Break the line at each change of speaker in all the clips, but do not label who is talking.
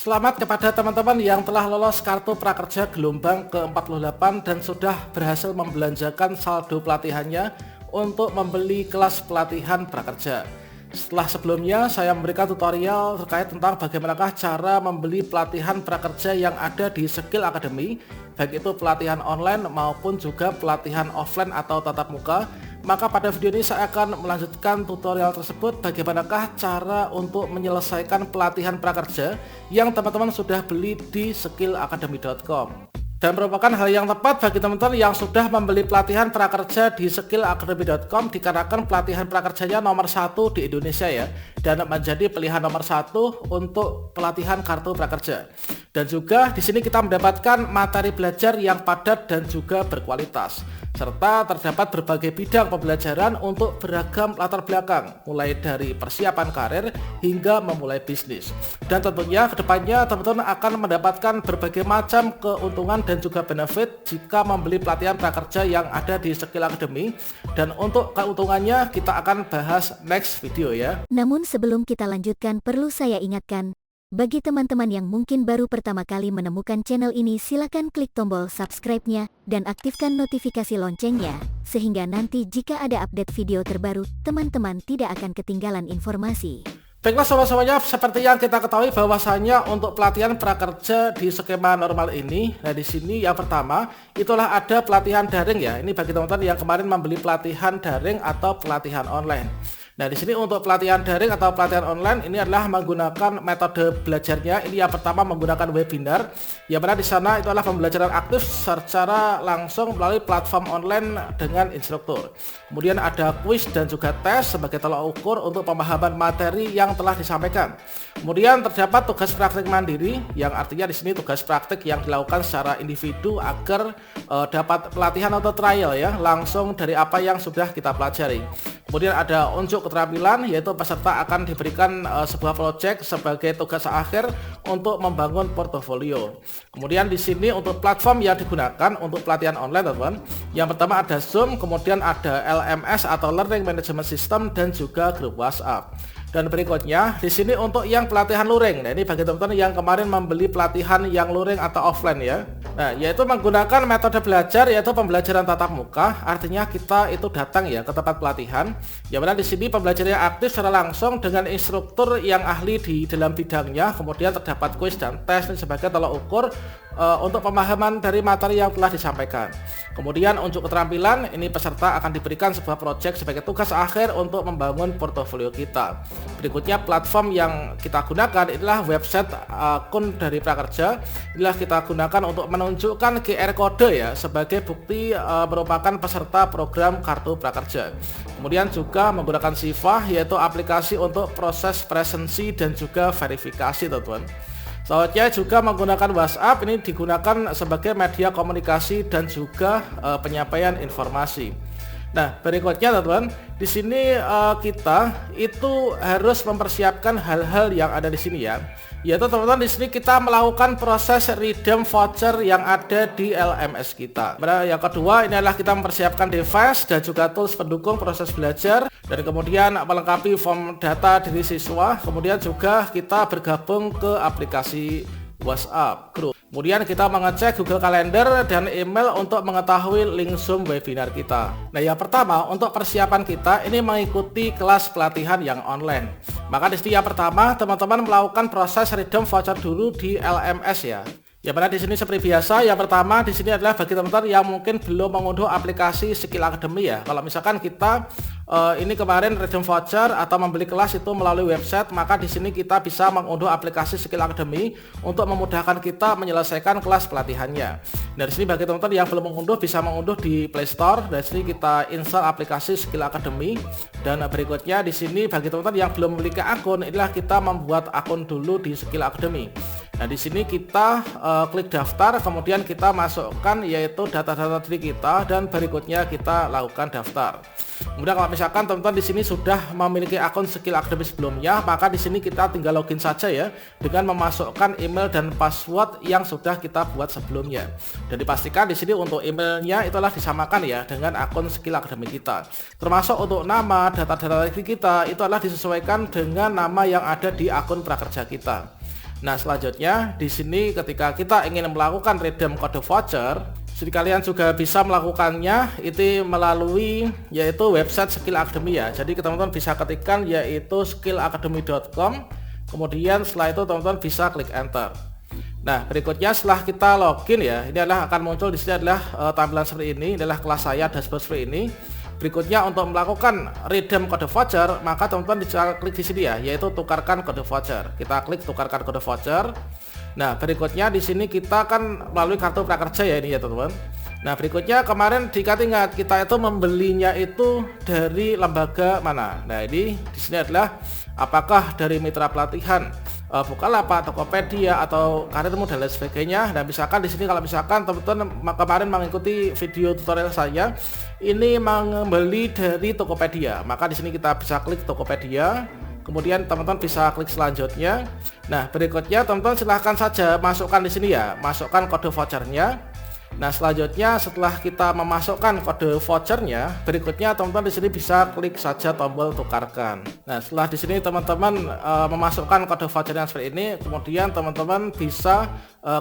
Selamat kepada teman-teman yang telah lolos kartu prakerja gelombang ke-48 dan sudah berhasil membelanjakan saldo pelatihannya untuk membeli kelas pelatihan prakerja. Setelah sebelumnya saya memberikan tutorial terkait tentang bagaimanakah cara membeli pelatihan prakerja yang ada di Skill Academy, baik itu pelatihan online maupun juga pelatihan offline atau tatap muka. Maka pada video ini saya akan melanjutkan tutorial tersebut, bagaimanakah cara untuk menyelesaikan pelatihan prakerja yang teman-teman sudah beli di skillacademy.com. Dan merupakan hal yang tepat bagi teman-teman yang sudah membeli pelatihan prakerja di skillacademy.com, dikarenakan pelatihan prakerjanya nomor 1 di Indonesia ya, dan menjadi pilihan nomor 1 untuk pelatihan kartu prakerja. Dan juga di sini kita mendapatkan materi belajar yang padat dan juga berkualitas, serta terdapat berbagai bidang pembelajaran untuk beragam latar belakang, mulai dari persiapan karir hingga memulai bisnis. Dan tentunya kedepannya teman-teman akan mendapatkan berbagai macam keuntungan dan juga benefit jika membeli pelatihan prakerja yang ada di Skill Academy. Dan untuk keuntungannya kita akan bahas next video ya.
Namun sebelum kita lanjutkan, perlu saya ingatkan, bagi teman-teman yang mungkin baru pertama kali menemukan channel ini, silakan klik tombol subscribe-nya dan aktifkan notifikasi loncengnya, sehingga nanti jika ada update video terbaru, teman-teman tidak akan ketinggalan informasi.
Baiklah sobat-sobatnya, seperti yang kita ketahui bahwasanya untuk pelatihan prakerja di skema normal ini, nah di sini yang pertama itulah ada pelatihan daring ya. Ini bagi teman-teman yang kemarin membeli pelatihan daring atau pelatihan online. Nah di sini untuk pelatihan daring atau pelatihan online ini adalah menggunakan metode belajarnya. Ini yang pertama menggunakan webinar, yang mana di sana itu adalah pembelajaran aktif secara langsung melalui platform online dengan instruktur. Kemudian ada kuis dan juga tes sebagai tolak ukur untuk pemahaman materi yang telah disampaikan. Kemudian terdapat tugas praktik mandiri, yang artinya di sini tugas praktik yang dilakukan secara individu agar dapat pelatihan atau trial ya, langsung dari apa yang sudah kita pelajari. Kemudian ada unjuk keterampilan, yaitu peserta akan diberikan sebuah project sebagai tugas akhir untuk membangun portofolio. Kemudian di sini untuk platform yang digunakan untuk pelatihan online teman-teman, yang pertama ada Zoom, kemudian ada LMS atau Learning Management System, dan juga grup WhatsApp. Dan berikutnya di sini untuk yang pelatihan luring. Nah ini bagi teman-teman yang kemarin membeli pelatihan yang luring atau offline ya. Nah yaitu menggunakan metode belajar yaitu pembelajaran tatap muka. Artinya kita itu datang ya ke tempat pelatihan. Yang mana di sini pembelajarannya aktif secara langsung dengan instruktur yang ahli di dalam bidangnya. Kemudian terdapat kuis dan tes sebagai tolak ukur untuk pemahaman dari materi yang telah disampaikan. Kemudian unjuk keterampilan, ini peserta akan diberikan sebuah project sebagai tugas akhir untuk membangun portofolio kita. Berikutnya platform yang kita gunakan adalah website akun dari prakerja. Inilah kita gunakan untuk menunjukkan QR kode ya sebagai bukti merupakan peserta program kartu prakerja. Kemudian juga menggunakan Sifah, yaitu aplikasi untuk proses presensi dan juga verifikasi teman-teman. Selanjutnya juga menggunakan WhatsApp, ini digunakan sebagai media komunikasi dan juga penyampaian informasi. Nah, berikutnya teman-teman, di sini kita itu harus mempersiapkan hal-hal yang ada di sini ya. Yaitu teman-teman di sini kita melakukan proses redeem voucher yang ada di LMS kita. Yang kedua ini adalah kita mempersiapkan device dan juga tools pendukung proses belajar, dan kemudian melengkapi form data diri siswa. Kemudian juga kita bergabung ke aplikasi WhatsApp Group. Kemudian kita mengecek Google Calendar dan email untuk mengetahui link Zoom webinar kita. Nah yang pertama untuk persiapan kita ini mengikuti kelas pelatihan yang online. Maka di sini yang pertama teman-teman melakukan proses redeem voucher dulu di LMS ya. Ya mana di sini seperti biasa, yang pertama di sini adalah bagi teman-teman yang mungkin belum mengunduh aplikasi Skill Academy ya. Kalau misalkan kita ini kemarin redeem voucher atau membeli kelas itu melalui website, maka di sini kita bisa mengunduh aplikasi Skill Academy untuk memudahkan kita menyelesaikan kelas pelatihannya. Dari sini bagi teman-teman yang belum mengunduh bisa mengunduh di Play Store. Dari sini kita install aplikasi Skill Academy. Dan berikutnya di sini bagi teman-teman yang belum memiliki akun, inilah kita membuat akun dulu di Skill Academy. Nah di sini kita klik daftar, kemudian kita masukkan yaitu data-data diri kita, dan berikutnya kita lakukan daftar. Kemudian kalau misalkan teman-teman di sini sudah memiliki akun Skill Academy sebelumnya, maka di sini kita tinggal login saja ya dengan memasukkan email dan password yang sudah kita buat sebelumnya. Dan dipastikan di sini untuk emailnya itulah disamakan ya dengan akun Skill Academy kita. Termasuk untuk nama, data-data diri kita itu adalah disesuaikan dengan nama yang ada di akun prakerja kita. Nah, selanjutnya di sini ketika kita ingin melakukan redeem kode voucher, jadi kalian juga bisa melakukannya itu melalui yaitu website Skill Academy ya. Jadi teman-teman bisa ketikkan yaitu skillacademy.com. Kemudian setelah itu teman-teman bisa klik enter. Nah, berikutnya setelah kita login ya, ini adalah akan muncul di sini adalah tampilan seperti ini adalah kelas saya dashboard seperti ini. Berikutnya untuk melakukan redeem kode voucher, maka teman-teman bisa klik di sini ya, yaitu tukarkan kode voucher. Kita klik tukarkan kode voucher. Nah, berikutnya di sini kita akan melalui kartu prakerja ya ini ya teman-teman. Nah, berikutnya kemarin ingat kita itu membelinya itu dari lembaga mana? Nah, ini di sini adalah apakah dari mitra pelatihan Bukalapak, Tokopedia atau Karirmu dan lain sebagainya. Nah, misalkan di sini kalau misalkan teman-teman kemarin mengikuti video tutorial saya ini membeli dari Tokopedia, maka di sini kita bisa klik Tokopedia. Kemudian teman-teman bisa klik selanjutnya. Nah, berikutnya teman-teman silahkan saja masukkan di sini ya, masukkan kode vouchernya. Nah, selanjutnya setelah kita memasukkan kode vouchernya, berikutnya teman-teman di sini bisa klik saja tombol tukarkan. Nah, setelah di sini teman-teman memasukkan kode vouchernya seperti ini, kemudian teman-teman bisa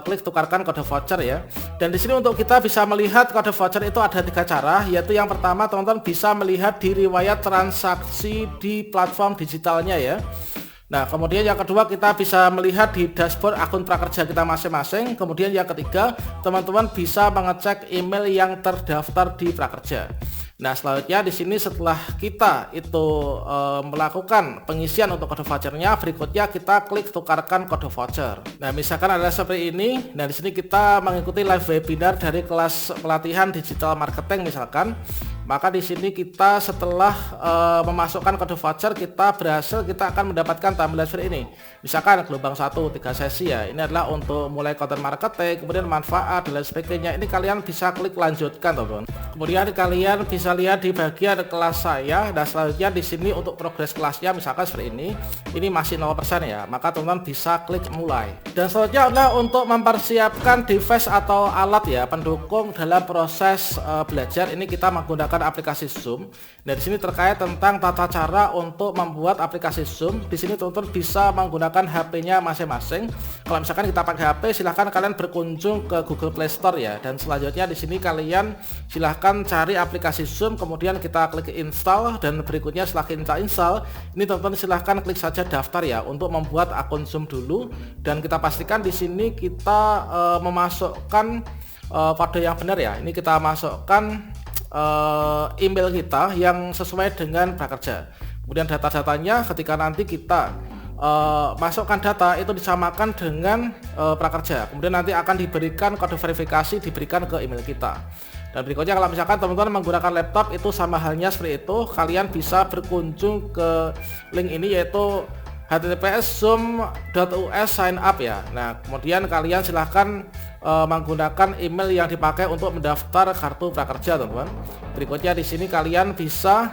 klik tukarkan kode voucher ya. Dan di sini untuk kita bisa melihat kode voucher itu ada 3 cara, yaitu yang pertama teman-teman bisa melihat di riwayat transaksi di platform digitalnya ya. Nah, kemudian yang kedua kita bisa melihat di dashboard akun prakerja kita masing-masing. Kemudian yang ketiga, teman-teman bisa mengecek email yang terdaftar di prakerja. Nah, selanjutnya di sini setelah kita itu melakukan pengisian untuk kode vouchernya, berikutnya kita klik tukarkan kode voucher. Nah, misalkan adalah seperti ini. Nah, di sini kita mengikuti live webinar dari kelas pelatihan digital marketing misalkan. Maka di sini kita setelah memasukkan kode voucher kita akan mendapatkan tampilan seperti ini. Misalkan gelombang 1 3 sesi ya. Ini adalah untuk mulai content marketing, kemudian manfaat dan lain sebagainya. Ini kalian bisa klik lanjutkan, teman-teman. Kemudian kalian bisa lihat di bagian kelas saya. Dan selanjutnya di sini untuk progres kelasnya misalkan seperti ini. Ini masih 0% ya. Maka teman-teman bisa klik mulai. Dan selanjutnya adalah untuk mempersiapkan device atau alat ya pendukung dalam proses belajar. Ini kita menggunakan aplikasi Zoom. Nah, di sini terkait tentang tata cara untuk membuat aplikasi Zoom. Di sini teman-teman bisa menggunakan HP-nya masing-masing. Kalau misalkan kita pakai HP, silahkan kalian berkunjung ke Google Play Store ya. Dan selanjutnya di sini kalian silahkan cari aplikasi Zoom, kemudian kita klik install dan berikutnya setelah kita install, ini teman-teman silahkan klik saja daftar ya untuk membuat akun Zoom dulu. Dan kita pastikan di sini kita memasukkan kode yang benar ya. Ini kita masukkan email kita yang sesuai dengan prakerja. Kemudian data-datanya ketika nanti kita masukkan data itu disamakan dengan prakerja. Kemudian nanti akan diberikan kode verifikasi diberikan ke email kita. Dan berikutnya kalau misalkan teman-teman menggunakan laptop itu sama halnya seperti itu. Kalian bisa berkunjung ke link ini yaitu https://zoom.us sign up ya. Nah, kemudian kalian silahkan menggunakan email yang dipakai untuk mendaftar kartu prakerja, teman-teman. Berikutnya di sini kalian bisa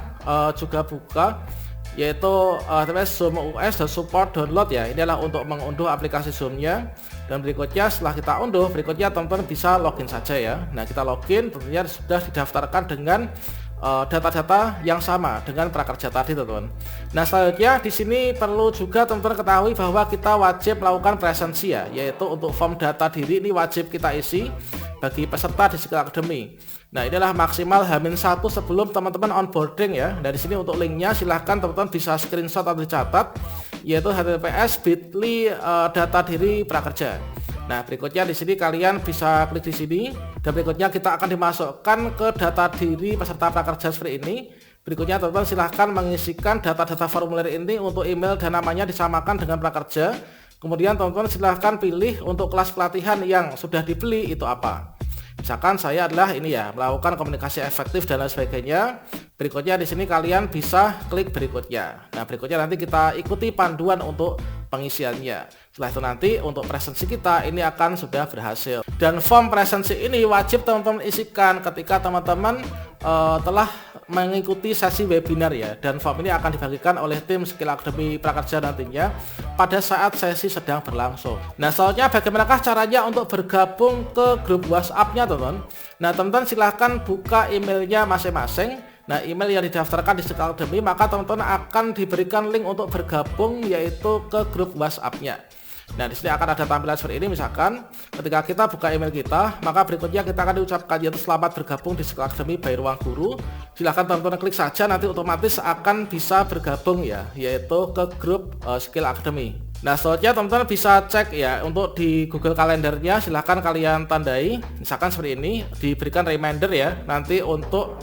juga buka yaitu https://zoom.us dan support download ya. Ini adalah untuk mengunduh aplikasi Zoom-nya. Dan berikutnya setelah kita unduh, berikutnya teman-teman bisa login saja ya. Nah, kita login tentunya sudah didaftarkan dengan data-data yang sama dengan prakerja tadi, teman-teman. Nah, selanjutnya di sini perlu juga teman-teman ketahui bahwa kita wajib melakukan presensi ya, yaitu untuk form data diri ini wajib kita isi bagi peserta di Skill Academy. Nah, inilah maksimal H-1 sebelum teman-teman onboarding ya. Dari sini untuk linknya silahkan teman-teman bisa screenshot atau dicatat, yaitu https://bit.ly data diri prakerja. Nah, berikutnya di sini kalian bisa klik di sini dan berikutnya kita akan dimasukkan ke data diri peserta prakerja seperti ini. Berikutnya teman-teman silahkan mengisikan data-data formulir ini untuk email dan namanya disamakan dengan prakerja. Kemudian teman-teman silahkan pilih untuk kelas pelatihan yang sudah dibeli itu apa. Misalkan saya adalah ini ya, melakukan komunikasi efektif dan lain sebagainya. Berikutnya di sini kalian bisa klik berikutnya. Nah, berikutnya nanti kita ikuti panduan untuk pengisiannya. Setelah itu nanti untuk presensi kita ini akan sudah berhasil. Dan form presensi ini wajib teman-teman isikan ketika teman-teman telah mengikuti sesi webinar ya. Dan form ini akan dibagikan oleh tim Skill Academy Prakerja nantinya pada saat sesi sedang berlangsung. Nah, selanjutnya bagaimanakah caranya untuk bergabung ke grup WhatsApp-nya, teman-teman? Nah, teman-teman silahkan buka emailnya masing-masing. Nah, email yang didaftarkan di Skill Academy, maka teman-teman akan diberikan link untuk bergabung yaitu ke grup WhatsApp-nya. Nah, di sini akan ada tampilan seperti ini. Misalkan ketika kita buka email kita, maka berikutnya kita akan diucapkan yaitu selamat bergabung di Skill Academy by Ruang Guru. Silahkan teman-teman klik saja, nanti otomatis akan bisa bergabung ya, yaitu ke grup Skill Academy. Nah, selanjutnya teman-teman bisa cek ya untuk di Google Kalendernya, silahkan kalian tandai misalkan seperti ini, diberikan reminder ya, nanti untuk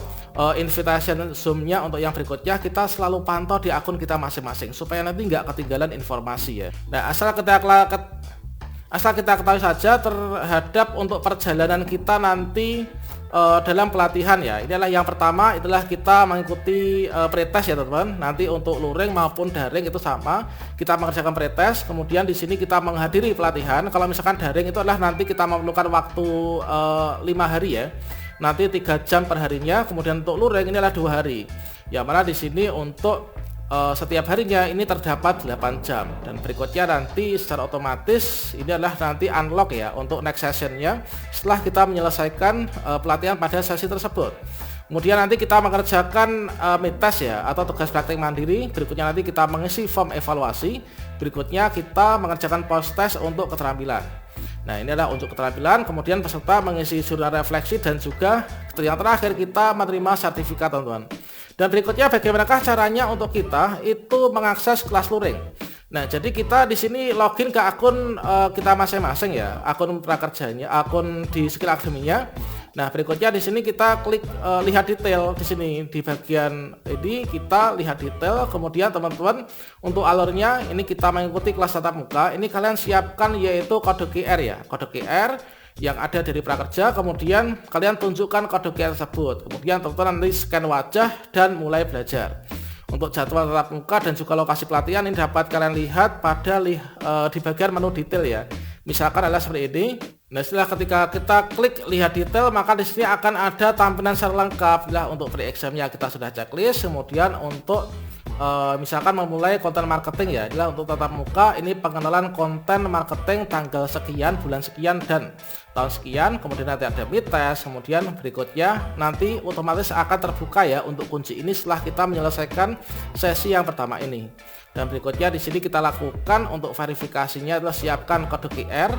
invitation Zoom-nya untuk yang berikutnya kita selalu pantau di akun kita masing-masing supaya nanti nggak ketinggalan informasi ya. Nah, asal kita ketahui saja terhadap untuk perjalanan kita nanti dalam pelatihan ya. Inilah yang pertama, itulah kita mengikuti pretest ya teman-teman. Nanti untuk luring maupun daring itu sama, kita mengerjakan pretest. Kemudian di sini kita menghadiri pelatihan. Kalau misalkan daring itu adalah nanti kita memerlukan waktu 5 hari ya. Nanti 3 jam per harinya. Kemudian untuk luring ini adalah 2 hari. Yang mana di sini untuk setiap harinya ini terdapat 8 jam. Dan berikutnya nanti secara otomatis ini adalah nanti unlock ya untuk next sessionnya setelah kita menyelesaikan pelatihan pada sesi tersebut. Kemudian nanti kita mengerjakan mid test ya atau tugas praktik mandiri. Berikutnya nanti kita mengisi form evaluasi. Berikutnya kita mengerjakan post test untuk keterampilan. Nah, ini adalah untuk keterampilan. Kemudian peserta mengisi jurnal refleksi dan juga yang terakhir kita menerima sertifikat teman-teman. Dan berikutnya bagaimanakah caranya untuk kita itu mengakses kelas luring. Nah, jadi kita di sini login ke akun kita masing-masing ya, akun prakerjanya, akun di Skill Academy-nya. Nah, berikutnya di sini kita klik lihat detail di sini di bagian ini kita lihat detail. Kemudian teman-teman untuk alurnya ini kita mengikuti kelas tatap muka. Ini kalian siapkan yaitu kode QR ya, kode QR yang ada dari prakerja. Kemudian kalian tunjukkan kode QR tersebut. Kemudian teman-teman nanti scan wajah dan mulai belajar. Untuk jadwal tatap muka dan juga lokasi pelatihan ini dapat kalian lihat pada di bagian menu detail ya. Misalkan adalah seperti ini. Nah, setelah ketika kita klik lihat detail, maka di sini akan ada tampilan secara lengkap. Nah, untuk pre-examnya kita sudah checklist. Kemudian untuk misalkan memulai konten marketing ya, inilah untuk tatap muka ini pengenalan konten marketing tanggal sekian, bulan sekian dan tahun sekian. Kemudian nanti ada mid test. Kemudian berikutnya nanti otomatis akan terbuka ya untuk kunci ini setelah kita menyelesaikan sesi yang pertama ini. Dan berikutnya di sini kita lakukan untuk verifikasinya adalah siapkan kode QR.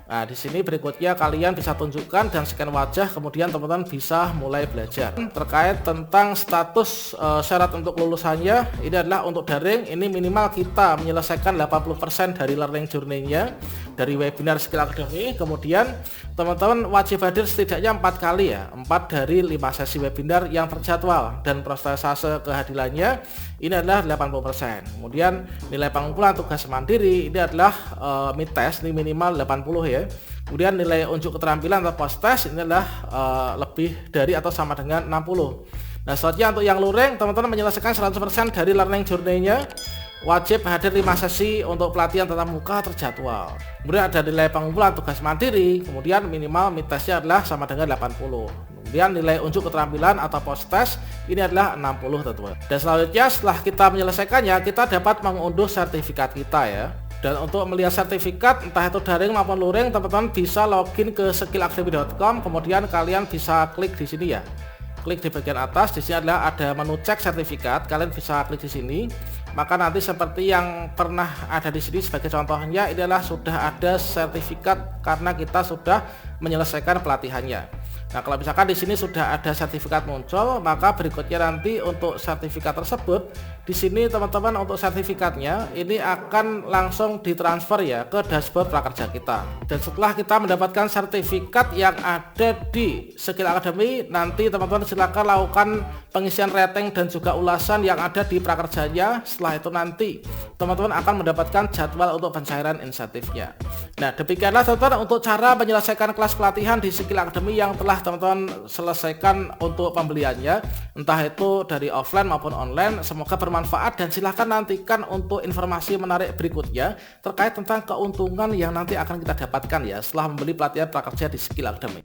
Nah, di sini berikutnya kalian bisa tunjukkan dan scan wajah, kemudian teman-teman bisa mulai belajar. Terkait tentang status syarat untuk lulusannya, ini adalah untuk daring, ini minimal kita menyelesaikan 80% dari learning journey-nya dari webinar Skill Academy. Kemudian teman-teman wajib hadir setidaknya 4 kali ya, 4 dari 5 sesi webinar yang terjadwal, dan persentase kehadirannya ini adalah 80%. Kemudian nilai pengumpulan tugas mandiri ini adalah mid test ini minimal 80 ya. Kemudian nilai unjuk keterampilan atau post test ini adalah lebih dari atau sama dengan 60. Nah, selanjutnya untuk yang luring, teman-teman menyelesaikan 100% dari learning journey-nya. Wajib hadir 5 sesi untuk pelatihan tatap muka terjadwal. Kemudian ada nilai pengumpulan tugas mandiri. Kemudian minimal mid testnya adalah sama dengan 80. Kemudian nilai unjuk keterampilan atau post test ini adalah 60 teman-teman. Dan selanjutnya setelah kita menyelesaikannya, kita dapat mengunduh sertifikat kita ya. Dan untuk melihat sertifikat entah itu daring maupun luring, teman-teman bisa login ke skillacademy.com. Kemudian kalian bisa klik di sini ya. Klik di bagian atas, di sini adalah ada menu cek sertifikat. Kalian bisa klik di sini. Maka nanti seperti yang pernah ada di sini sebagai contohnya, ini adalah sudah ada sertifikat karena kita sudah menyelesaikan pelatihannya. Nah, kalau misalkan di sini sudah ada sertifikat muncul, maka berikutnya nanti untuk sertifikat tersebut di sini teman-teman untuk sertifikatnya ini akan langsung ditransfer ya ke dashboard prakerja kita. Dan setelah kita mendapatkan sertifikat yang ada di Skill Academy, nanti teman-teman silakan lakukan pengisian rating dan juga ulasan yang ada di prakerjanya. Setelah itu nanti teman-teman akan mendapatkan jadwal untuk pencairan insentifnya. Nah, demikianlah teman-teman untuk cara menyelesaikan kelas pelatihan di Skill Academy yang telah teman-teman selesaikan untuk pembeliannya, entah itu dari offline maupun online. Semoga bermanfaat dan silahkan nantikan untuk informasi menarik berikutnya terkait tentang keuntungan yang nanti akan kita dapatkan ya setelah membeli pelatihan prakerja di Skill Academy.